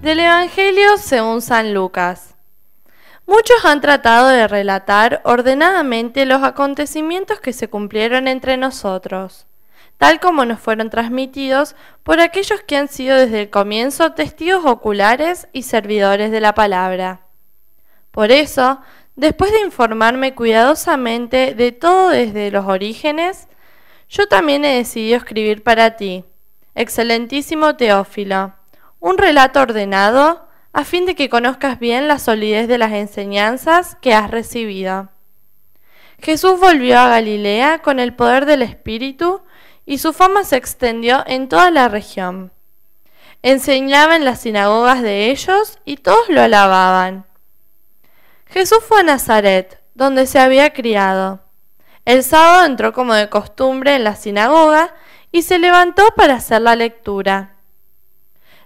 Del Evangelio según San Lucas. Muchos han tratado de relatar ordenadamente los acontecimientos que se cumplieron entre nosotros, tal como nos fueron transmitidos por aquellos que han sido desde el comienzo testigos oculares y servidores de la palabra. Por eso, después de informarme cuidadosamente de todo desde los orígenes, yo también he decidido escribir para ti, excelentísimo Teófilo, un relato ordenado a fin de que conozcas bien la solidez de las enseñanzas que has recibido. Jesús volvió a Galilea con el poder del Espíritu y su fama se extendió en toda la región. Enseñaba en las sinagogas de ellos y todos lo alababan. Jesús fue a Nazaret, donde se había criado. El sábado entró como de costumbre en la sinagoga y se levantó para hacer la lectura.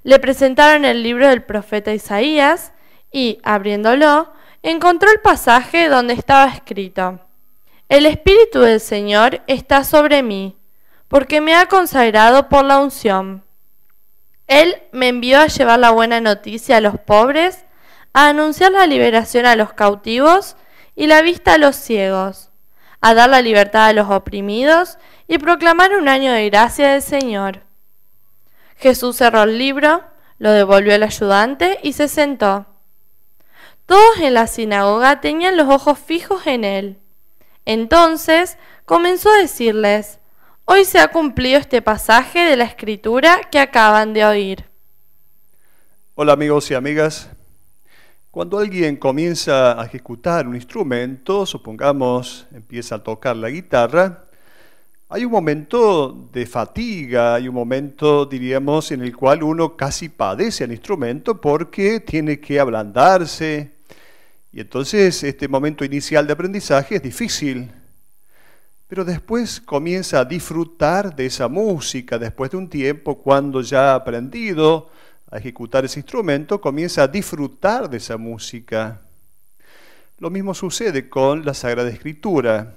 Le presentaron el libro del profeta Isaías y, abriéndolo, encontró el pasaje donde estaba escrito: El Espíritu del Señor está sobre mí, porque me ha consagrado por la unción. Él me envió a llevar la buena noticia a los pobres, a anunciar la liberación a los cautivos y la vista a los ciegos, a dar la libertad a los oprimidos y proclamar un año de gracia del Señor. Jesús cerró el libro, lo devolvió al ayudante y se sentó. Todos en la sinagoga tenían los ojos fijos en él. Entonces comenzó a decirles: Hoy se ha cumplido este pasaje de la Escritura que acaban de oír. Hola amigos y amigas. Cuando alguien comienza a ejecutar un instrumento, supongamos empieza a tocar la guitarra, hay un momento de fatiga, hay un momento, diríamos, en el cual uno casi padece al instrumento porque tiene que ablandarse. Y entonces este momento inicial de aprendizaje es difícil. Pero después comienza a disfrutar de esa música. Después de un tiempo, cuando ya ha aprendido a ejecutar ese instrumento, comienza a disfrutar de esa música. Lo mismo sucede con la Sagrada Escritura.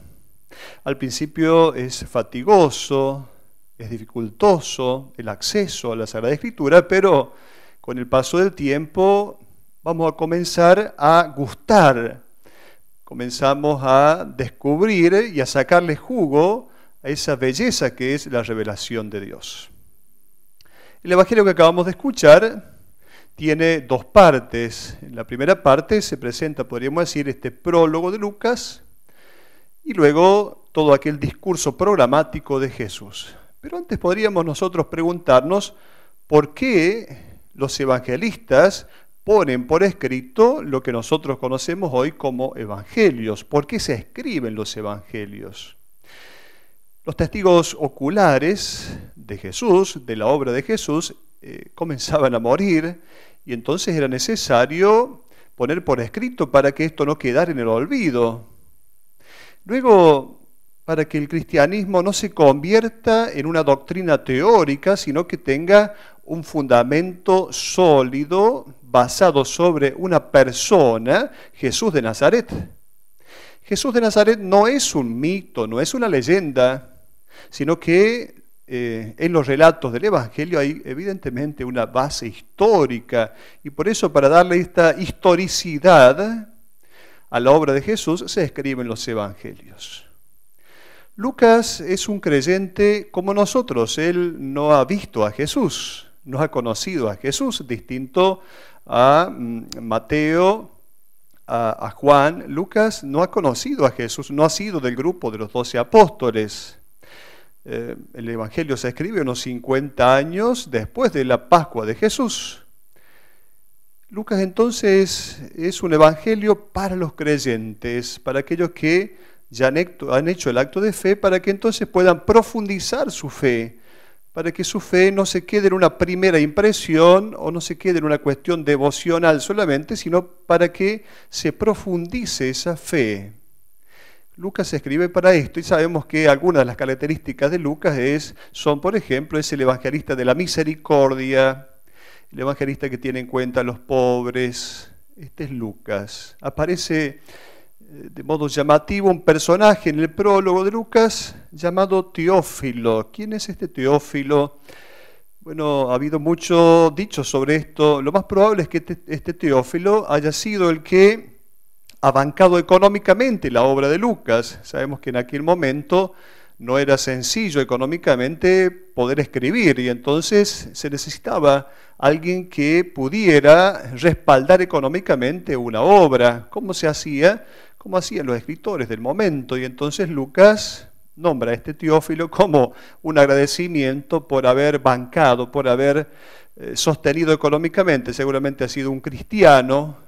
Al principio es fatigoso, es dificultoso el acceso a la Sagrada Escritura, pero con el paso del tiempo vamos a comenzar a gustar, comenzamos a descubrir y a sacarle jugo a esa belleza que es la revelación de Dios. El Evangelio que acabamos de escuchar tiene dos partes. En la primera parte se presenta, podríamos decir, este prólogo de Lucas, y luego todo aquel discurso programático de Jesús. Pero antes podríamos nosotros preguntarnos por qué los evangelistas ponen por escrito lo que nosotros conocemos hoy como evangelios. ¿Por qué se escriben los evangelios? Los testigos oculares de Jesús, de la obra de Jesús, comenzaban a morir y entonces era necesario poner por escrito para que esto no quedara en el olvido. Luego, para que el cristianismo no se convierta en una doctrina teórica, sino que tenga un fundamento sólido basado sobre una persona, Jesús de Nazaret. Jesús de Nazaret no es un mito, no es una leyenda, sino que en los relatos del Evangelio hay evidentemente una base histórica, y por eso, para darle esta historicidad a la obra de Jesús, se escriben los evangelios. Lucas es un creyente como nosotros. Él no ha visto a Jesús, no ha conocido a Jesús, distinto a Mateo, a Juan. Lucas no ha conocido a Jesús, no ha sido del grupo de los 12 apóstoles. El evangelio se escribe unos 50 años después de la Pascua de Jesús. Lucas entonces es un evangelio para los creyentes, para aquellos que ya han hecho el acto de fe, para que entonces puedan profundizar su fe, para que su fe no se quede en una primera impresión o no se quede en una cuestión devocional solamente, sino para que se profundice esa fe. Lucas se escribe para esto y sabemos que algunas de las características de Lucas son, por ejemplo, es el evangelista de la misericordia, el evangelista que tiene en cuenta a los pobres. Este es Lucas. Aparece de modo llamativo un personaje en el prólogo de Lucas llamado Teófilo. ¿Quién es este Teófilo? Bueno, ha habido mucho dicho sobre esto. Lo más probable es que este Teófilo haya sido el que ha bancado económicamente la obra de Lucas. Sabemos que en aquel momento no era sencillo económicamente poder escribir y entonces se necesitaba alguien que pudiera respaldar económicamente una obra. ¿Cómo se hacía? Como hacían los escritores del momento. Y entonces Lucas nombra a este Teófilo como un agradecimiento por haber bancado, por haber sostenido económicamente. Seguramente ha sido un cristiano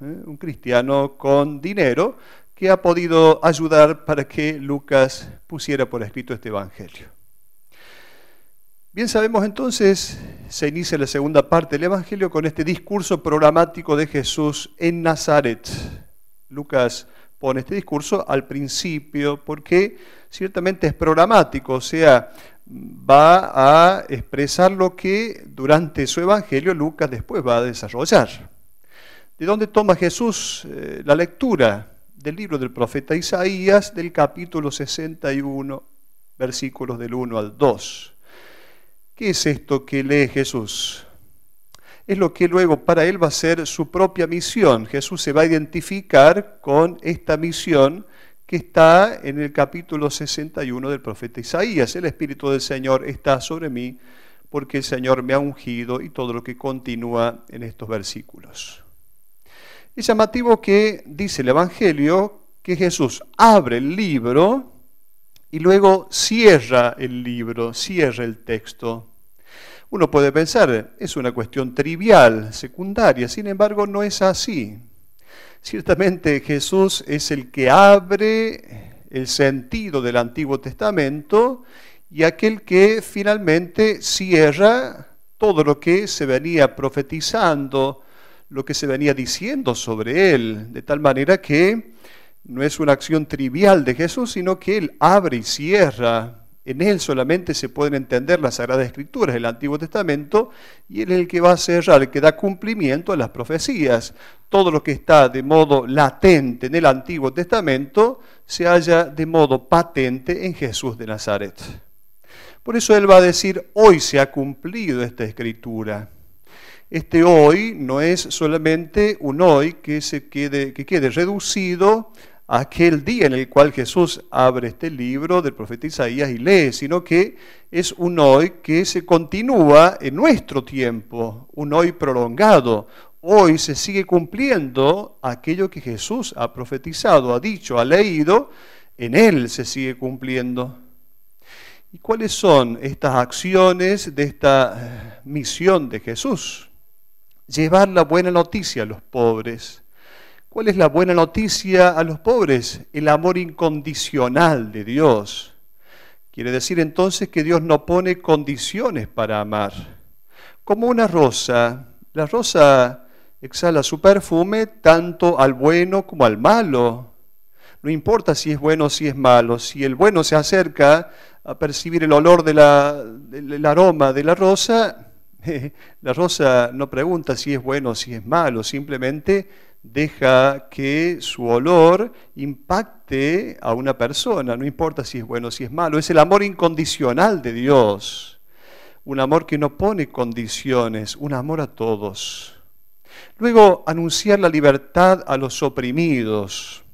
con dinero, que ha podido ayudar para que Lucas pusiera por escrito este evangelio. Bien, sabemos entonces, se inicia la segunda parte del evangelio con este discurso programático de Jesús en Nazaret. Lucas pone este discurso al principio porque ciertamente es programático, o sea, va a expresar lo que durante su evangelio Lucas después va a desarrollar. ¿De dónde toma Jesús la lectura? Del libro del profeta Isaías, del capítulo 61, versículos del 1 al 2. ¿Qué es esto que lee Jesús? Es lo que luego para él va a ser su propia misión. Jesús se va a identificar con esta misión que está en el capítulo 61 del profeta Isaías. El Espíritu del Señor está sobre mí porque el Señor me ha ungido, y todo lo que continúa en estos versículos. Es llamativo que dice el Evangelio que Jesús abre el libro y luego cierra el libro, cierra el texto. Uno puede pensar, es una cuestión trivial, secundaria, sin embargo no es así. Ciertamente Jesús es el que abre el sentido del Antiguo Testamento y aquel que finalmente cierra todo lo que se venía profetizando, lo que se venía diciendo sobre él, de tal manera que no es una acción trivial de Jesús, sino que él abre y cierra. En él solamente se pueden entender las Sagradas Escrituras del Antiguo Testamento, y él es el que va a cerrar, el que da cumplimiento a las profecías. Todo lo que está de modo latente en el Antiguo Testamento se halla de modo patente en Jesús de Nazaret. Por eso él va a decir, hoy se ha cumplido esta Escritura. Este hoy no es solamente un hoy que quede reducido a aquel día en el cual Jesús abre este libro del profeta Isaías y lee, sino que es un hoy que se continúa en nuestro tiempo, un hoy prolongado. Hoy se sigue cumpliendo aquello que Jesús ha profetizado, ha dicho, ha leído, en él se sigue cumpliendo. ¿Y cuáles son estas acciones de esta misión de Jesús? Llevar la buena noticia a los pobres. ¿Cuál es la buena noticia a los pobres? El amor incondicional de Dios. Quiere decir entonces que Dios no pone condiciones para amar. Como una rosa, la rosa exhala su perfume tanto al bueno como al malo. No importa si es bueno o si es malo. Si el bueno se acerca a percibir el olor del aroma de la rosa no pregunta si es bueno o si es malo, simplemente deja que su olor impacte a una persona, no importa si es bueno o si es malo. Es el amor incondicional de Dios, un amor que no pone condiciones, un amor a todos. Luego, anunciar la libertad a los oprimidos,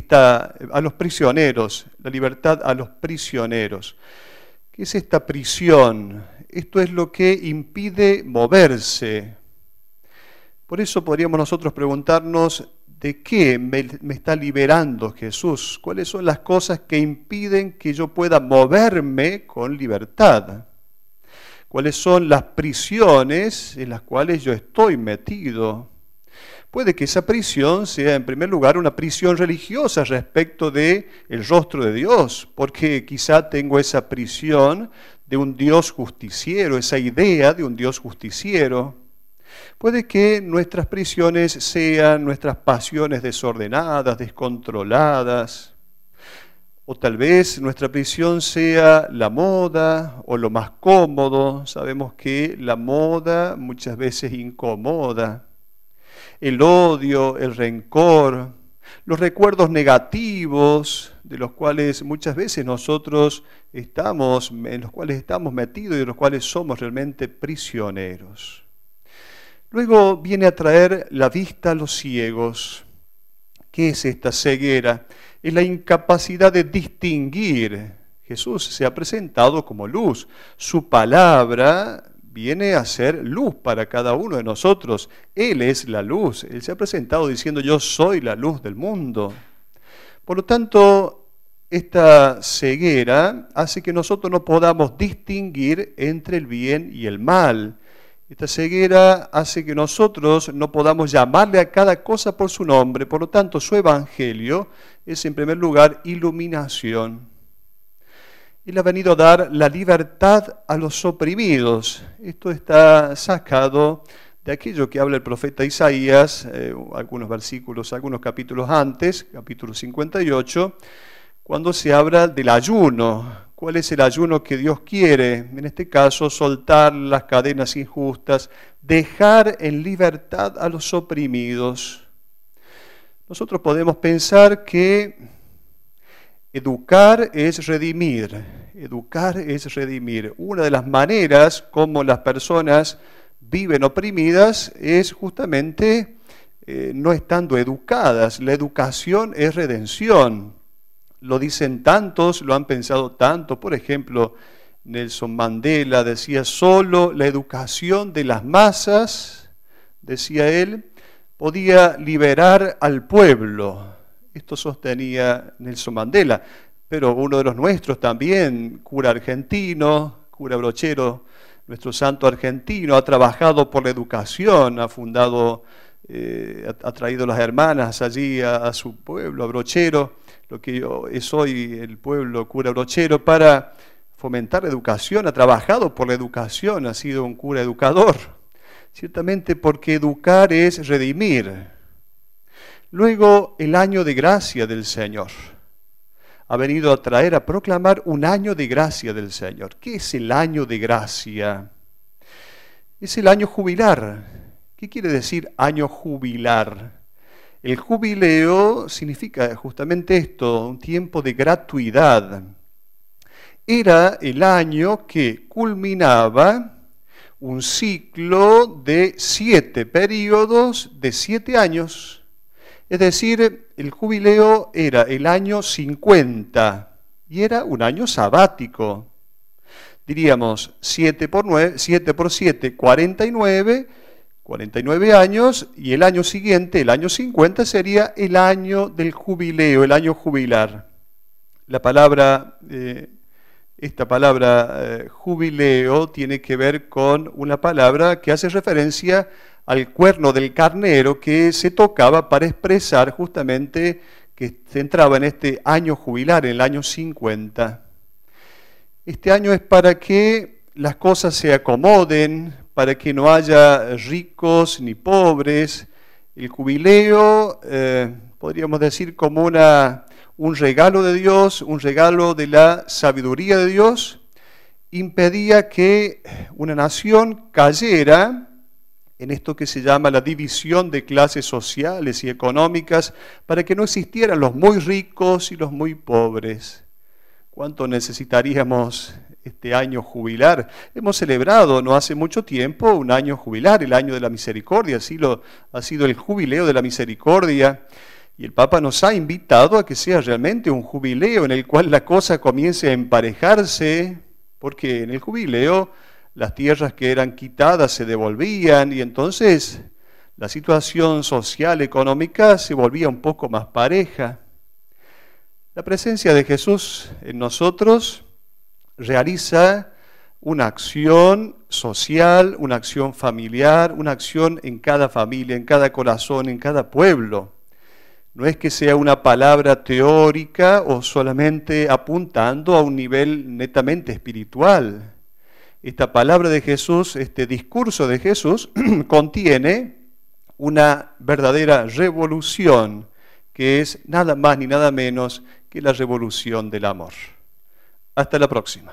a los prisioneros, la libertad a los prisioneros. ¿Qué es esta prisión? Esto es lo que impide moverse. Por eso podríamos nosotros preguntarnos, ¿de qué me está liberando Jesús? ¿Cuáles son las cosas que impiden que yo pueda moverme con libertad? ¿Cuáles son las prisiones en las cuales yo estoy metido? Puede que esa prisión sea, en primer lugar, una prisión religiosa respecto del rostro de Dios, porque quizá tengo esa prisión de un Dios justiciero, esa idea de un Dios justiciero. Puede que nuestras prisiones sean nuestras pasiones desordenadas, descontroladas, o tal vez nuestra prisión sea la moda o lo más cómodo. Sabemos que la moda muchas veces incomoda. El odio, el rencor, los recuerdos negativos de los cuales muchas veces nosotros estamos, en los cuales estamos metidos y de los cuales somos realmente prisioneros. Luego viene a traer la vista a los ciegos. ¿Qué es esta ceguera? Es la incapacidad de distinguir. Jesús se ha presentado como luz. Su palabra viene a ser luz para cada uno de nosotros. Él es la luz. Él se ha presentado diciendo: yo soy la luz del mundo. Por lo tanto, esta ceguera hace que nosotros no podamos distinguir entre el bien y el mal. Esta ceguera hace que nosotros no podamos llamarle a cada cosa por su nombre. Por lo tanto, su evangelio es en primer lugar iluminación. Él ha venido a dar la libertad a los oprimidos. Esto está sacado de aquello que habla el profeta Isaías, algunos versículos, algunos capítulos antes, capítulo 58, cuando se habla del ayuno. ¿Cuál es el ayuno que Dios quiere? En este caso, soltar las cadenas injustas, dejar en libertad a los oprimidos. Nosotros podemos pensar que educar es redimir. Educar es redimir. Una de las maneras como las personas viven oprimidas es justamente no estando educadas. La educación es redención. Lo dicen tantos, lo han pensado tanto. Por ejemplo, Nelson Mandela decía: solo la educación de las masas, decía él, podía liberar al pueblo. Esto sostenía Nelson Mandela. Pero uno de los nuestros también, cura argentino, cura Brochero, nuestro santo argentino, ha trabajado por la educación, ha fundado, ha traído las hermanas allí a su pueblo, a Brochero, lo que es hoy el pueblo cura Brochero, para fomentar la educación, ha trabajado por la educación, ha sido un cura educador, ciertamente porque educar es redimir. Luego, el año de gracia del Señor. Ha venido a traer, a proclamar un año de gracia del Señor. ¿Qué es el año de gracia? Es el año jubilar. ¿Qué quiere decir año jubilar? El jubileo significa justamente esto, un tiempo de gratuidad. Era el año que culminaba un ciclo de 7 periodos de 7 años. Es decir, el jubileo era el año 50 y era un año sabático. Diríamos 7 por 7, 49, 49 años, y el año siguiente, el año 50, sería el año del jubileo, el año jubilar. La palabra, esta palabra jubileo tiene que ver con una palabra que hace referencia al cuerno del carnero que se tocaba para expresar justamente que se entraba en este año jubilar, en el año 50. Este año es para que las cosas se acomoden, para que no haya ricos ni pobres. El jubileo, podríamos decir, como un regalo de Dios, un regalo de la sabiduría de Dios, impedía que una nación cayera en esto que se llama la división de clases sociales y económicas, para que no existieran los muy ricos y los muy pobres. ¿Cuánto necesitaríamos este año jubilar? Hemos celebrado no hace mucho tiempo un año jubilar, el año de la misericordia, así ha sido el jubileo de la misericordia, y el Papa nos ha invitado a que sea realmente un jubileo en el cual la cosa comience a emparejarse, porque en el jubileo las tierras que eran quitadas se devolvían y entonces la situación social, económica se volvía un poco más pareja. La presencia de Jesús en nosotros realiza una acción social, una acción familiar, una acción en cada familia, en cada corazón, en cada pueblo. No es que sea una palabra teórica o solamente apuntando a un nivel netamente espiritual. Esta palabra de Jesús, este discurso de Jesús, contiene una verdadera revolución, que es nada más ni nada menos que la revolución del amor. Hasta la próxima.